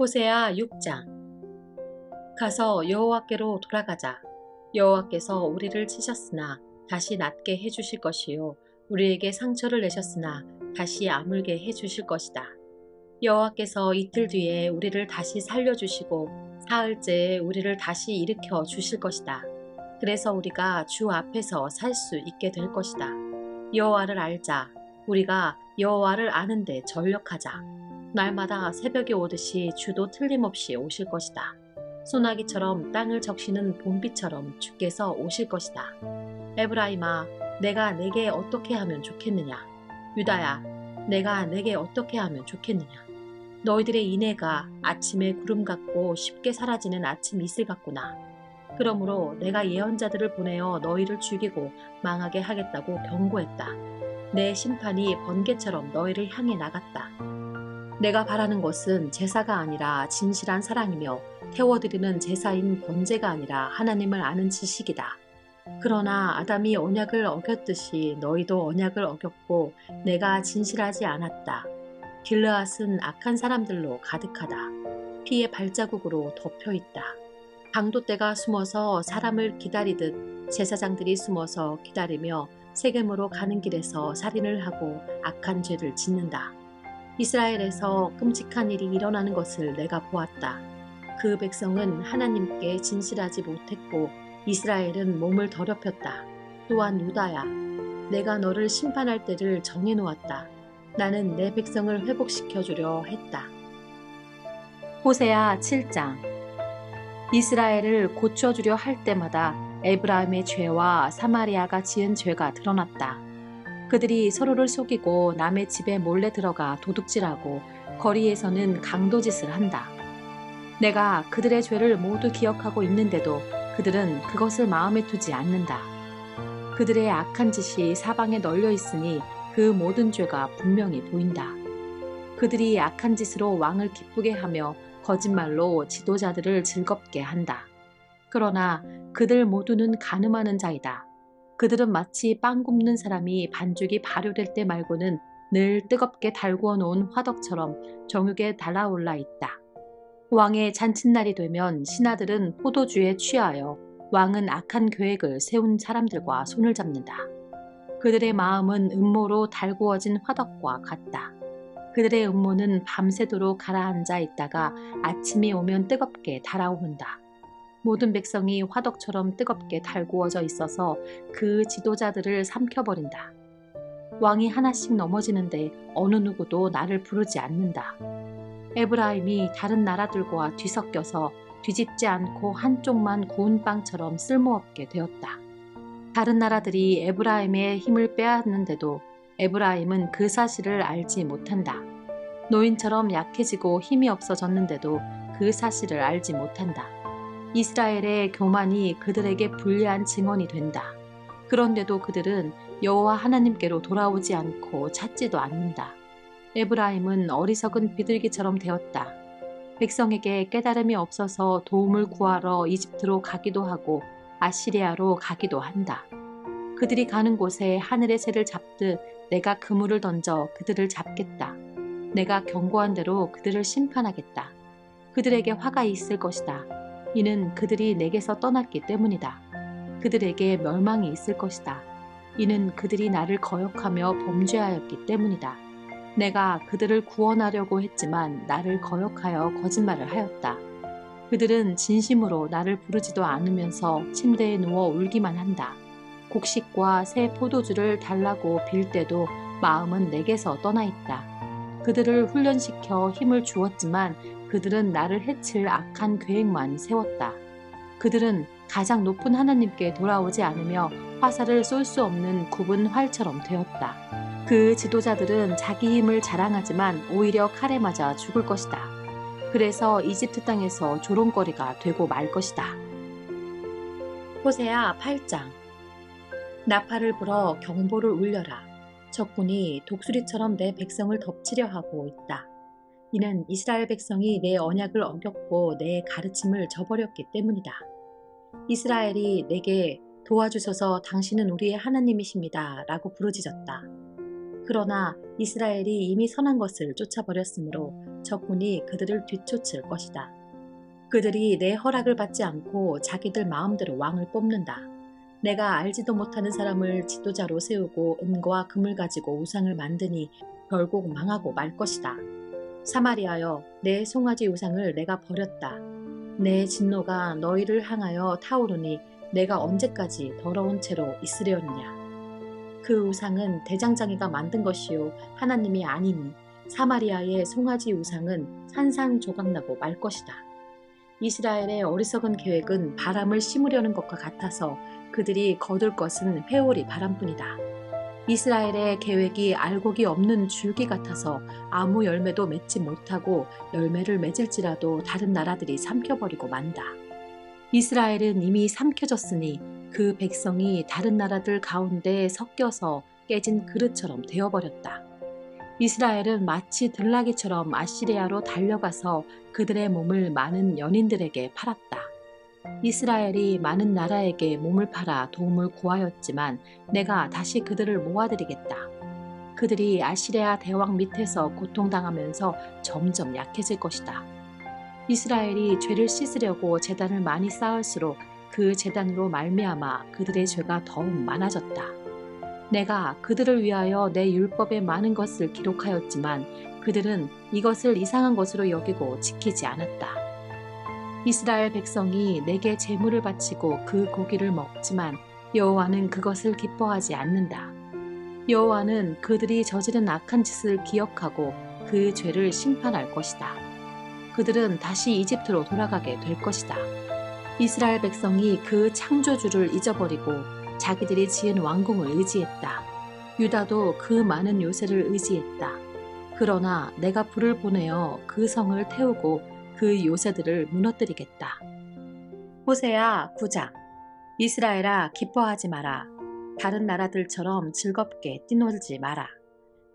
호세아 6장. 가서 여호와께로 돌아가자. 여호와께서 우리를 치셨으나 다시 낫게 해주실 것이요 우리에게 상처를 내셨으나 다시 아물게 해주실 것이다. 여호와께서 이틀 뒤에 우리를 다시 살려주시고 사흘째에 우리를 다시 일으켜 주실 것이다. 그래서 우리가 주 앞에서 살 수 있게 될 것이다. 여호와를 알자. 우리가 여호와를 아는데 전력하자. 날마다 새벽이 오듯이 주도 틀림없이 오실 것이다. 소나기처럼 땅을 적시는 봄비처럼 주께서 오실 것이다. 에브라임아, 내가 내게 어떻게 하면 좋겠느냐? 유다야, 내가 내게 어떻게 하면 좋겠느냐? 너희들의 인애가 아침에 구름 같고 쉽게 사라지는 아침 이슬 같구나. 그러므로 내가 예언자들을 보내어 너희를 죽이고 망하게 하겠다고 경고했다. 내 심판이 번개처럼 너희를 향해 나갔다. 내가 바라는 것은 제사가 아니라 진실한 사랑이며 태워드리는 제사인 번제가 아니라 하나님을 아는 지식이다. 그러나 아담이 언약을 어겼듯이 너희도 언약을 어겼고 내가 진실하지 않았다. 길르앗은 악한 사람들로 가득하다. 피의 발자국으로 덮여있다. 강도떼가 숨어서 사람을 기다리듯 제사장들이 숨어서 기다리며 세겜으로 가는 길에서 살인을 하고 악한 죄를 짓는다. 이스라엘에서 끔찍한 일이 일어나는 것을 내가 보았다. 그 백성은 하나님께 진실하지 못했고 이스라엘은 몸을 더럽혔다. 또한 유다야, 내가 너를 심판할 때를 정해놓았다. 나는 내 백성을 회복시켜주려 했다. 호세아 7장. 이스라엘을 고쳐주려 할 때마다 에브라임의 죄와 사마리아가 지은 죄가 드러났다. 그들이 서로를 속이고 남의 집에 몰래 들어가 도둑질하고 거리에서는 강도짓을 한다. 내가 그들의 죄를 모두 기억하고 있는데도 그들은 그것을 마음에 두지 않는다. 그들의 악한 짓이 사방에 널려 있으니 그 모든 죄가 분명히 보인다. 그들이 악한 짓으로 왕을 기쁘게 하며 거짓말로 지도자들을 즐겁게 한다. 그러나 그들 모두는 간음하는 자이다. 그들은 마치 빵 굽는 사람이 반죽이 발효될 때 말고는 늘 뜨겁게 달구어 놓은 화덕처럼 정육에 달아올라 있다. 왕의 잔칫날이 되면 신하들은 포도주에 취하여 왕은 악한 계획을 세운 사람들과 손을 잡는다. 그들의 마음은 음모로 달구어진 화덕과 같다. 그들의 음모는 밤새도록 가라앉아 있다가 아침이 오면 뜨겁게 달아오른다. 모든 백성이 화덕처럼 뜨겁게 달구어져 있어서 그 지도자들을 삼켜버린다. 왕이 하나씩 넘어지는데 어느 누구도 나를 부르지 않는다. 에브라임이 다른 나라들과 뒤섞여서 뒤집지 않고 한쪽만 구운 빵처럼 쓸모없게 되었다. 다른 나라들이 에브라임의 힘을 빼앗는데도 에브라임은 그 사실을 알지 못한다. 노인처럼 약해지고 힘이 없어졌는데도 그 사실을 알지 못한다. 이스라엘의 교만이 그들에게 불리한 증언이 된다. 그런데도 그들은 여호와 하나님께로 돌아오지 않고 찾지도 않는다. 에브라임은 어리석은 비둘기처럼 되었다. 백성에게 깨달음이 없어서 도움을 구하러 이집트로 가기도 하고 아시리아로 가기도 한다. 그들이 가는 곳에 하늘의 새를 잡듯 내가 그물을 던져 그들을 잡겠다. 내가 경고한 대로 그들을 심판하겠다. 그들에게 화가 있을 것이다. 이는 그들이 내게서 떠났기 때문이다. 그들에게 멸망이 있을 것이다. 이는 그들이 나를 거역하며 범죄하였기 때문이다. 내가 그들을 구원하려고 했지만 나를 거역하여 거짓말을 하였다. 그들은 진심으로 나를 부르지도 않으면서 침대에 누워 울기만 한다. 곡식과 새 포도주를 달라고 빌 때도 마음은 내게서 떠나 있다. 그들을 훈련시켜 힘을 주었지만 그들은 나를 해칠 악한 계획만 세웠다. 그들은 가장 높은 하나님께 돌아오지 않으며 화살을 쏠 수 없는 굽은 활처럼 되었다. 그 지도자들은 자기 힘을 자랑하지만 오히려 칼에 맞아 죽을 것이다. 그래서 이집트 땅에서 조롱거리가 되고 말 것이다. 호세아 8장. 나팔을 불어 경보를 울려라. 적군이 독수리처럼 내 백성을 덮치려 하고 있다. 이는 이스라엘 백성이 내 언약을 어겼고 내 가르침을 저버렸기 때문이다. 이스라엘이 내게 도와주소서 당신은 우리의 하나님이십니다 라고 부르짖었다. 그러나 이스라엘이 이미 선한 것을 쫓아버렸으므로 적군이 그들을 뒤쫓을 것이다. 그들이 내 허락을 받지 않고 자기들 마음대로 왕을 뽑는다. 내가 알지도 못하는 사람을 지도자로 세우고 은과 금을 가지고 우상을 만드니 결국 망하고 말 것이다. 사마리아여, 내 송아지 우상을 내가 버렸다. 내 진노가 너희를 향하여 타오르니 내가 언제까지 더러운 채로 있으려느냐. 그 우상은 대장장이가 만든 것이요 하나님이 아니니 사마리아의 송아지 우상은 산산조각나고 말 것이다. 이스라엘의 어리석은 계획은 바람을 심으려는 것과 같아서 그들이 거둘 것은 회오리 바람뿐이다. 이스라엘의 계획이 알곡이 없는 줄기 같아서 아무 열매도 맺지 못하고 열매를 맺을지라도 다른 나라들이 삼켜버리고 만다. 이스라엘은 이미 삼켜졌으니 그 백성이 다른 나라들 가운데 섞여서 깨진 그릇처럼 되어버렸다. 이스라엘은 마치 들나귀처럼 아시리아로 달려가서 그들의 몸을 많은 연인들에게 팔았다. 이스라엘이 많은 나라에게 몸을 팔아 도움을 구하였지만 내가 다시 그들을 모아드리겠다. 그들이 아시리아 대왕 밑에서 고통당하면서 점점 약해질 것이다. 이스라엘이 죄를 씻으려고 제단을 많이 쌓을수록 그 제단으로 말미암아 그들의 죄가 더욱 많아졌다. 내가 그들을 위하여 내 율법에 많은 것을 기록하였지만 그들은 이것을 이상한 것으로 여기고 지키지 않았다. 이스라엘 백성이 내게 제물을 바치고 그 고기를 먹지만 여호와는 그것을 기뻐하지 않는다. 여호와는 그들이 저지른 악한 짓을 기억하고 그 죄를 심판할 것이다. 그들은 다시 이집트로 돌아가게 될 것이다. 이스라엘 백성이 그 창조주를 잊어버리고 자기들이 지은 왕궁을 의지했다. 유다도 그 많은 요새를 의지했다. 그러나 내가 불을 보내어 그 성을 태우고 그 요새들을 무너뜨리겠다. 호세아 9장. 이스라엘아, 기뻐하지 마라. 다른 나라들처럼 즐겁게 뛰놀지 마라.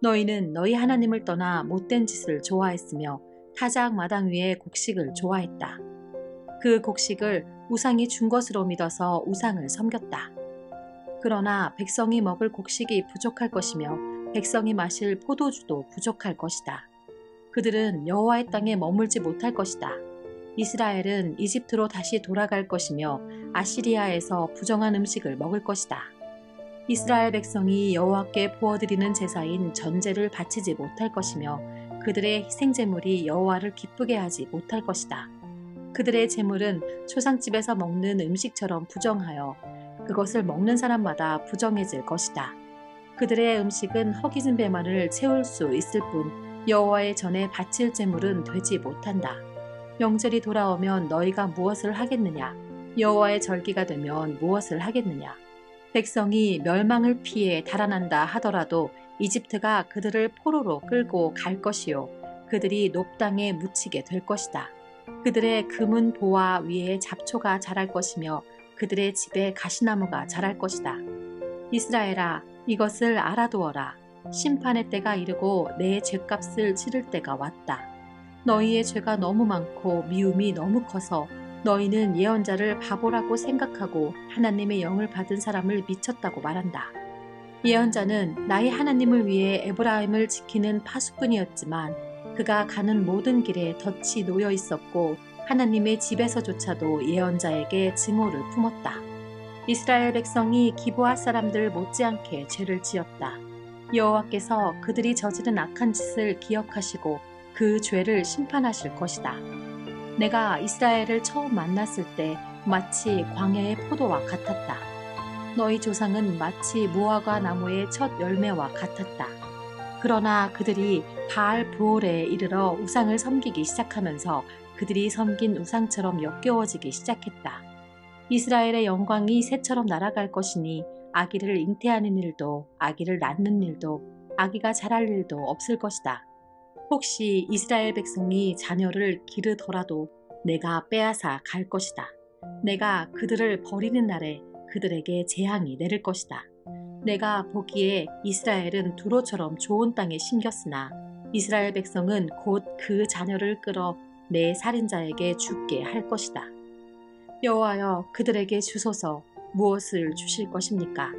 너희는 너희 하나님을 떠나 못된 짓을 좋아했으며 타작 마당 위에 곡식을 좋아했다. 그 곡식을 우상이 준 것으로 믿어서 우상을 섬겼다. 그러나 백성이 먹을 곡식이 부족할 것이며 백성이 마실 포도주도 부족할 것이다. 그들은 여호와의 땅에 머물지 못할 것이다. 이스라엘은 이집트로 다시 돌아갈 것이며 아시리아에서 부정한 음식을 먹을 것이다. 이스라엘 백성이 여호와께 부어드리는 제사인 전제를 바치지 못할 것이며 그들의 희생제물이 여호와를 기쁘게 하지 못할 것이다. 그들의 제물은 초상집에서 먹는 음식처럼 부정하여 그것을 먹는 사람마다 부정해질 것이다. 그들의 음식은 허기진 배만을 채울 수 있을 뿐 여호와의 전에 바칠 제물은 되지 못한다. 명절이 돌아오면 너희가 무엇을 하겠느냐? 여호와의 절기가 되면 무엇을 하겠느냐? 백성이 멸망을 피해 달아난다 하더라도 이집트가 그들을 포로로 끌고 갈 것이요 그들이 높당에 묻히게 될 것이다. 그들의 금은 보화 위에 잡초가 자랄 것이며 그들의 집에 가시나무가 자랄 것이다. 이스라엘아, 이것을 알아두어라. 심판의 때가 이르고 내 죄값을 치를 때가 왔다. 너희의 죄가 너무 많고 미움이 너무 커서 너희는 예언자를 바보라고 생각하고 하나님의 영을 받은 사람을 미쳤다고 말한다. 예언자는 나의 하나님을 위해 에브라임을 지키는 파수꾼이었지만 그가 가는 모든 길에 덫이 놓여 있었고 하나님의 집에서조차도 예언자에게 증오를 품었다. 이스라엘 백성이 기브아 사람들 못지않게 죄를 지었다. 여호와께서 그들이 저지른 악한 짓을 기억하시고 그 죄를 심판하실 것이다. 내가 이스라엘을 처음 만났을 때 마치 광야의 포도와 같았다. 너희 조상은 마치 무화과 나무의 첫 열매와 같았다. 그러나 그들이 바알 브올에 이르러 우상을 섬기기 시작하면서 그들이 섬긴 우상처럼 역겨워지기 시작했다. 이스라엘의 영광이 새처럼 날아갈 것이니 아기를 잉태하는 일도 아기를 낳는 일도 아기가 자랄 일도 없을 것이다. 혹시 이스라엘 백성이 자녀를 기르더라도 내가 빼앗아 갈 것이다. 내가 그들을 버리는 날에 그들에게 재앙이 내릴 것이다. 내가 보기에 이스라엘은 두로처럼 좋은 땅에 심겼으나 이스라엘 백성은 곧 그 자녀를 끌어 내 살인자에게 죽게 할 것이다. 여호와여, 그들에게 주소서. 무엇을 주실 것입니까?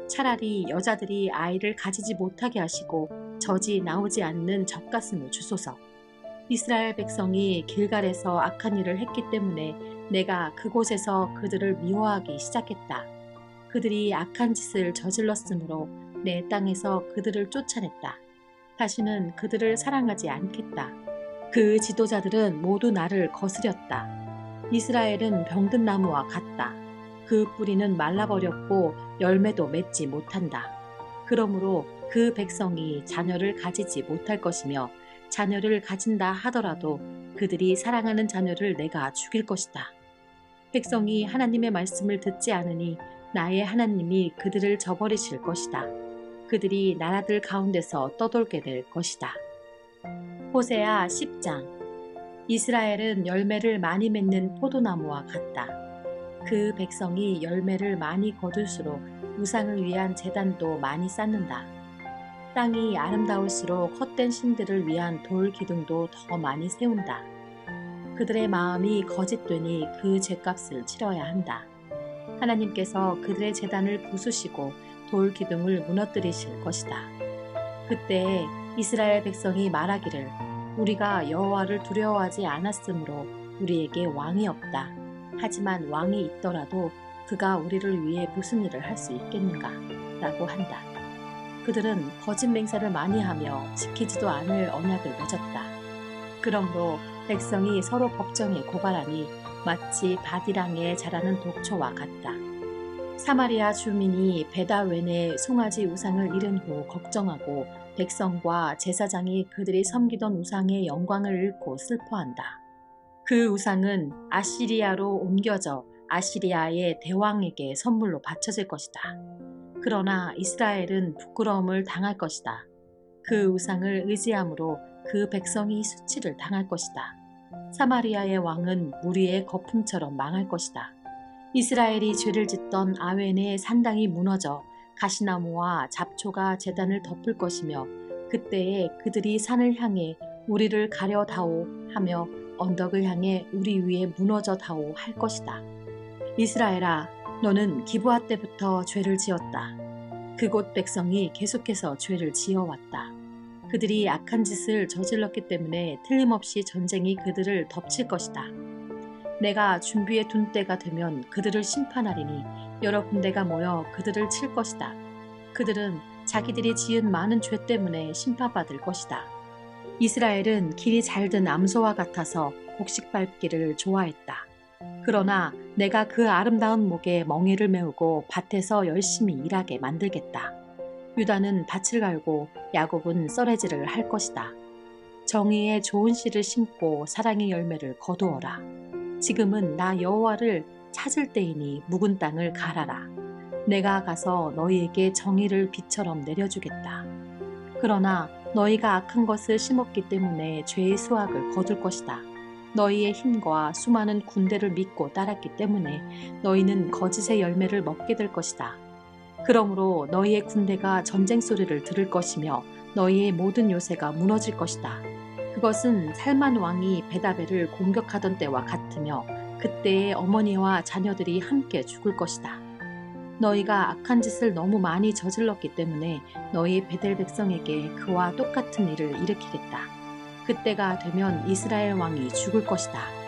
차라리 여자들이 아이를 가지지 못하게 하시고 젖이 나오지 않는 젖가슴을 주소서. 이스라엘 백성이 길갈에서 악한 일을 했기 때문에 내가 그곳에서 그들을 미워하기 시작했다. 그들이 악한 짓을 저질렀으므로 내 땅에서 그들을 쫓아냈다. 다시는 그들을 사랑하지 않겠다. 그 지도자들은 모두 나를 거스렸다. 이스라엘은 병든 나무와 같다. 그 뿌리는 말라버렸고 열매도 맺지 못한다. 그러므로 그 백성이 자녀를 가지지 못할 것이며 자녀를 가진다 하더라도 그들이 사랑하는 자녀를 내가 죽일 것이다. 백성이 하나님의 말씀을 듣지 않으니 나의 하나님이 그들을 저버리실 것이다. 그들이 나라들 가운데서 떠돌게 될 것이다. 호세아 10장. 이스라엘은 열매를 많이 맺는 포도나무와 같다. 그 백성이 열매를 많이 거둘수록 우상을 위한 제단도 많이 쌓는다. 땅이 아름다울수록 헛된 신들을 위한 돌 기둥도 더 많이 세운다. 그들의 마음이 거짓되니 그 죗값을 치러야 한다. 하나님께서 그들의 제단을 부수시고 돌 기둥을 무너뜨리실 것이다. 그때 이스라엘 백성이 말하기를 우리가 여호와를 두려워하지 않았으므로 우리에게 왕이 없다. 하지만 왕이 있더라도 그가 우리를 위해 무슨 일을 할 수 있겠는가? 라고 한다. 그들은 거짓 맹세를 많이 하며 지키지도 않을 언약을 맺었다. 그러므로 백성이 서로 법정에 고발하니 마치 바디랑에 자라는 독초와 같다. 사마리아 주민이 베다웬의 송아지 우상을 잃은 후 걱정하고 백성과 제사장이 그들이 섬기던 우상의 영광을 잃고 슬퍼한다. 그 우상은 아시리아로 옮겨져 아시리아의 대왕에게 선물로 바쳐질 것이다. 그러나 이스라엘은 부끄러움을 당할 것이다. 그 우상을 의지함으로 그 백성이 수치를 당할 것이다. 사마리아의 왕은 무리의 거품처럼 망할 것이다. 이스라엘이 죄를 짓던 아웬의 산당이 무너져 가시나무와 잡초가 제단을 덮을 것이며 그때에 그들이 산을 향해 우리를 가려다오 하며 언덕을 향해 우리 위에 무너져다오 할 것이다. 이스라엘아, 너는 기브아 때부터 죄를 지었다. 그곳 백성이 계속해서 죄를 지어왔다. 그들이 악한 짓을 저질렀기 때문에 틀림없이 전쟁이 그들을 덮칠 것이다. 내가 준비해 둔 때가 되면 그들을 심판하리니 여러 군대가 모여 그들을 칠 것이다. 그들은 자기들이 지은 많은 죄 때문에 심판받을 것이다. 이스라엘은 길이 잘든 암소와 같아서 곡식 밟기를 좋아했다. 그러나 내가 그 아름다운 목에 멍에를 메우고 밭에서 열심히 일하게 만들겠다. 유다는 밭을 갈고 야곱은 썰매질을 할 것이다. 정의의 좋은 씨를 심고 사랑의 열매를 거두어라. 지금은 나 여호와를 찾을 때이니 묵은 땅을 갈아라. 내가 가서 너희에게 정의를 비처럼 내려주겠다. 그러나 너희가 악한 것을 심었기 때문에 죄의 수확을 거둘 것이다. 너희의 힘과 수많은 군대를 믿고 따랐기 때문에 너희는 거짓의 열매를 먹게 될 것이다. 그러므로 너희의 군대가 전쟁 소리를 들을 것이며 너희의 모든 요새가 무너질 것이다. 그것은 살만 왕이 베다벨을 공격하던 때와 같으며 그때의 어머니와 자녀들이 함께 죽을 것이다. 너희가 악한 짓을 너무 많이 저질렀기 때문에 너희 베델 백성에게 그와 똑같은 일을 일으키겠다. 그때가 되면 이스라엘 왕이 죽을 것이다.